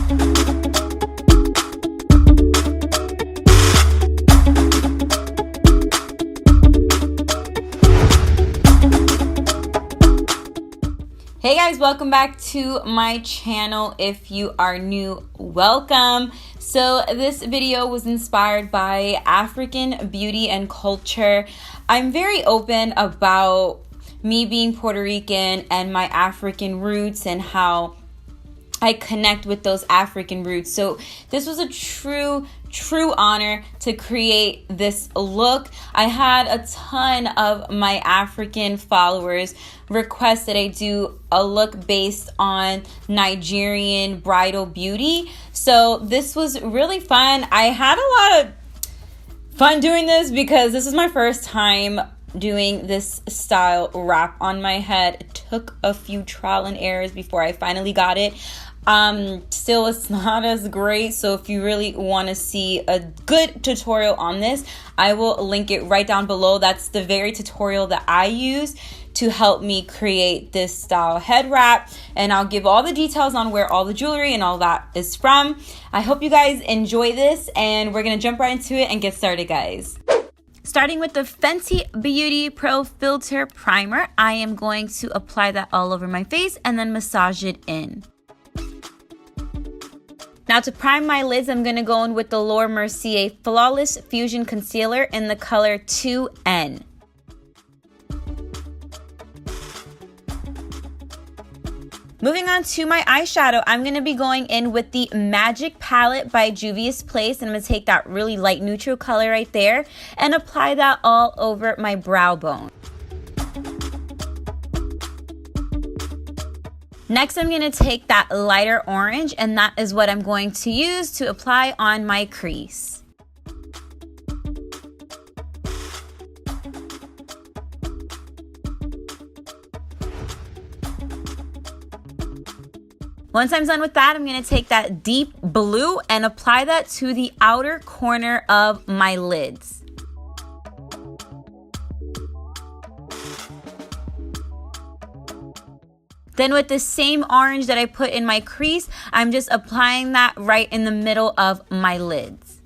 Hey guys, welcome back to my channel. If you are new, welcome. So this video was inspired by African beauty and culture. I'm very open about me being Puerto Rican and my African roots and how I connect with those African roots. So this was a true honor to create this look. I had a ton of my African followers request that I do a look based on Nigerian bridal beauty. So this was really fun. I had a lot of fun doing this because this is my first time doing this style wrap on my head. It took a few trial and errors before I finally got it. Still, it's not as great, so if you really want to see a good tutorial on this, I will link it right down below. That's the very tutorial that I use to help me create this style head wrap, and I'll give all the details on where all the jewelry and all that is from. I hope you guys enjoy this, and we're gonna jump right into it and get started, guys. Starting with the FentyBeauty Pro Filt'r primer, I am going to apply that all over my face and then massage it in. Now to prime my lids, I'm going to go in with the L'ORAC Mercier Flawless Fusion Concealer in the color 2N. Moving on to my eyeshadow, I'm going to be going in with the Magic Palette by Juvia's Place, and I'm going to take that really light neutral color right there and apply that all over my brow bone. Next, I'm going to take that lighter orange, and that is what I'm going to use to apply on my crease. Once I'm done with that, I'm going to take that deep blue and apply that to the outer corner of my lids. Then with the same orange that I put in my crease, I'm just applying that right in the middle of my lids.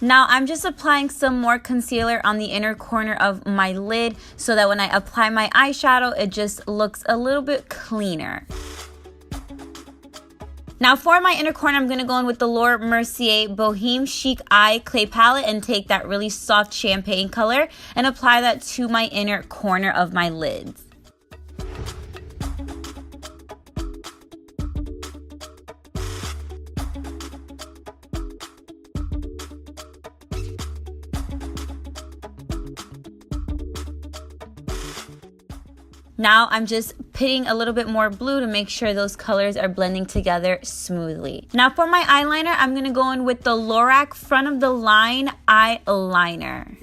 Now I'm just applying some more concealer on the inner corner of my lid so that when I apply my eyeshadow, it just looks a little bit cleaner. Now for my inner corner, I'm going to go in with the LORAC Mercier Bohème Chic Eye Clay Palette and take that really soft champagne color and apply that to my inner corner of my lids. Now I'm just pitting a little bit more blue to make sure those colors are blending together smoothly. Now for my eyeliner, I'm going to go in with the LORAC Front of the Line Eyeliner.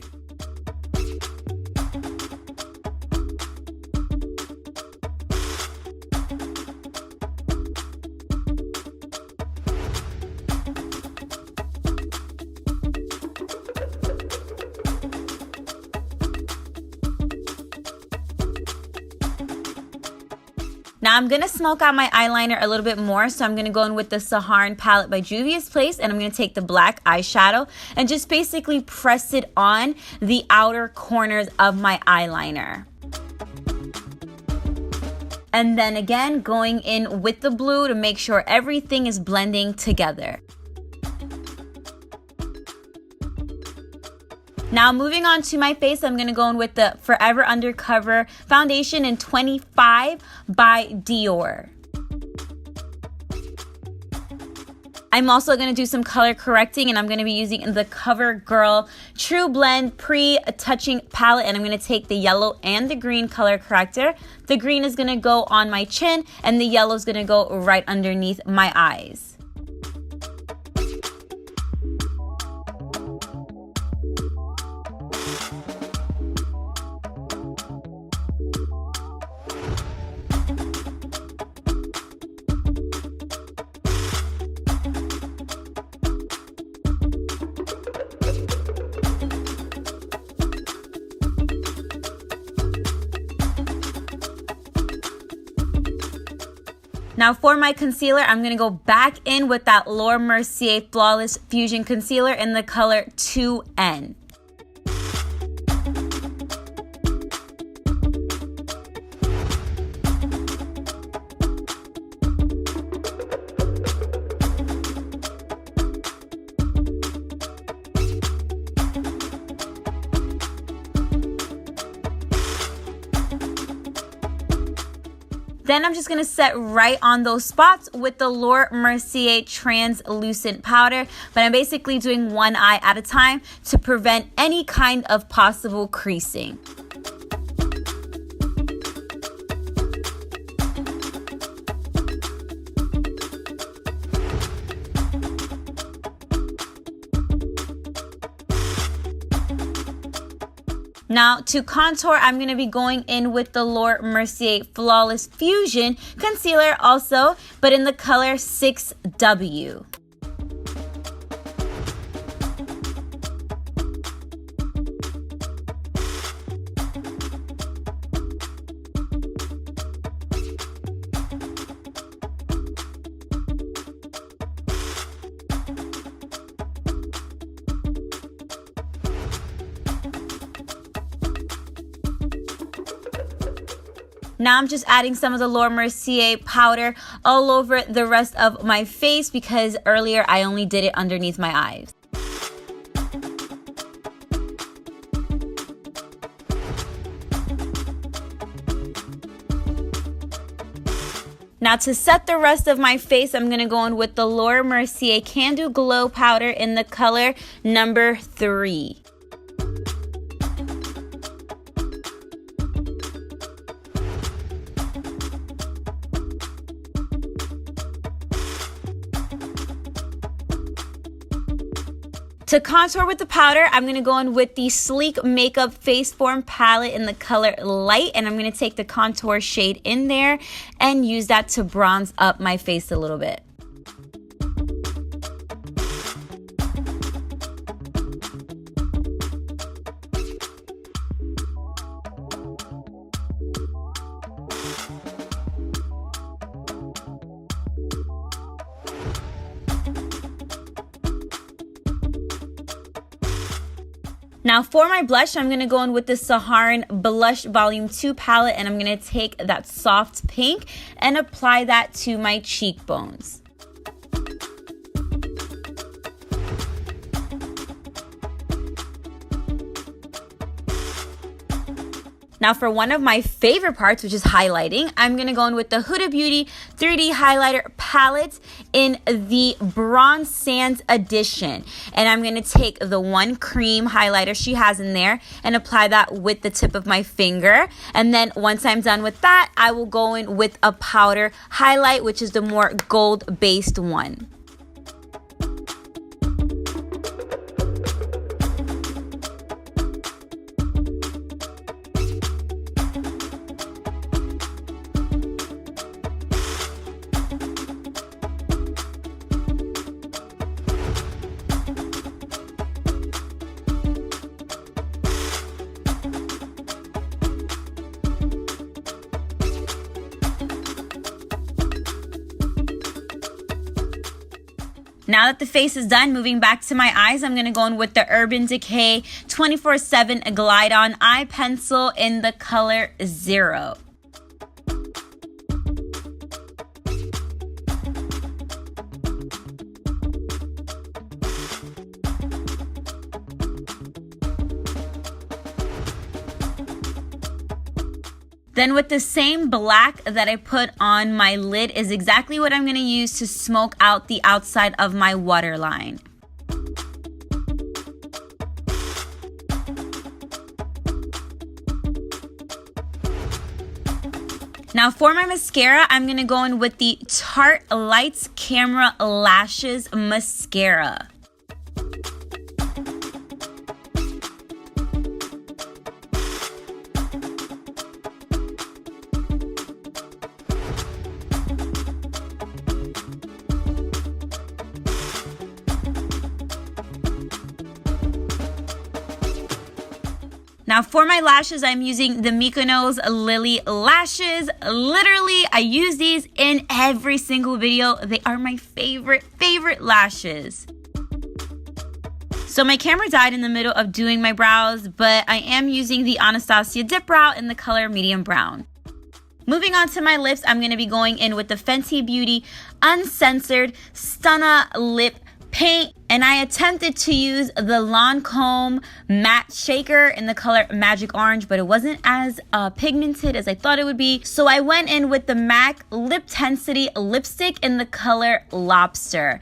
Now I'm going to smoke out my eyeliner a little bit more, so I'm going to go in with the Saharan palette by Juvia's Place, and I'm going to take the black eyeshadow and just basically press it on the outer corners of my eyeliner. And then again, going in with the blue to make sure everything is blending together. Now moving on to my face, I'm going to go in with the Forever Undercover Foundation in 25 by Dior. I'm also going to do some color correcting, and I'm going to be using the CoverGirl True Blend Pre-Touching Palette, and I'm going to take the yellow and the green color corrector. The green is going to go on my chin, and the yellow is going to go right underneath my eyes. Now for my concealer, I'm going to go back in with that Laura Mercier Flawless Fusion Concealer in the color 2N. Then I'm just going to set right on those spots with the Laura Mercier Translucent powder, but I'm basically doing one eye at a time to prevent any kind of possible creasing. Now to contour, I'm going to be going in with the Laura Mercier Flawless Fusion Concealer also, but in the color 6W. Now I'm just adding some of the Laura Mercier powder all over the rest of my face because earlier I only did it underneath my eyes. Now to set the rest of my face, I'm going to go in with the Laura Mercier Candle Glow powder in the color number 3. To contour with the powder, I'm going to go in with the Sleek MakeUp FaceForm palette in the color Light, and I'm going to take the contour shade in there and use that to bronze up my face a little bit. Now for my blush, I'm going to go in with the Saharan Blush Volume 2 palette, and I'm going to take that soft pink and apply that to my cheekbones. Now for one of my favorite parts, which is highlighting, I'm going to go in with the Huda Beauty 3D Highlighter Palette in the Bronze Sands edition. And I'm going to take the one cream highlighter she has in there and apply that with the tip of my finger. And then once I'm done with that, I will go in with a powder highlight, which is the more gold-based one. Now that the face is done, moving back to my eyes, I'm going to go in with the Urban Decay 24/7 Glide On Eye Pencil in the color 0. Then with the same black that I put on my lid is exactly what I'm going to use to smoke out the outside of my waterline. Now for my mascara, I'm going to go in with the Tarte Lights Camera Lashes Mascara. Now Now for my lashes, I'm using the Mykonos Lilly lashes. Literally, I use these in every single video. They are my favorite lashes. So my camera died in the middle of doing my brows, but I am using the Anastasia Dip Brow in the color medium brown. Moving on to my lips, I'm going to be going in with the Fenty Beauty Uncensored Stunna Lip Paint. And I attempted to use the Lancome Matte Shaker in the color Magic Orange, but it wasn't as pigmented as I thought it would be. So I went in with the MAC Lip Tensity lipstick in the color Lobster.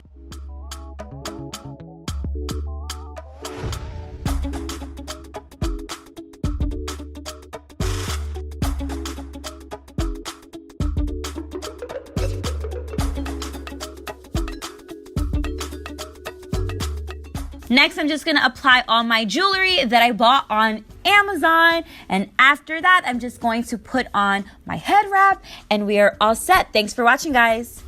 Next, I'm just gonna apply all my jewelry that I bought on Amazon. And after that, I'm just going to put on my head wrap and we are all set. Thanks for watching, guys.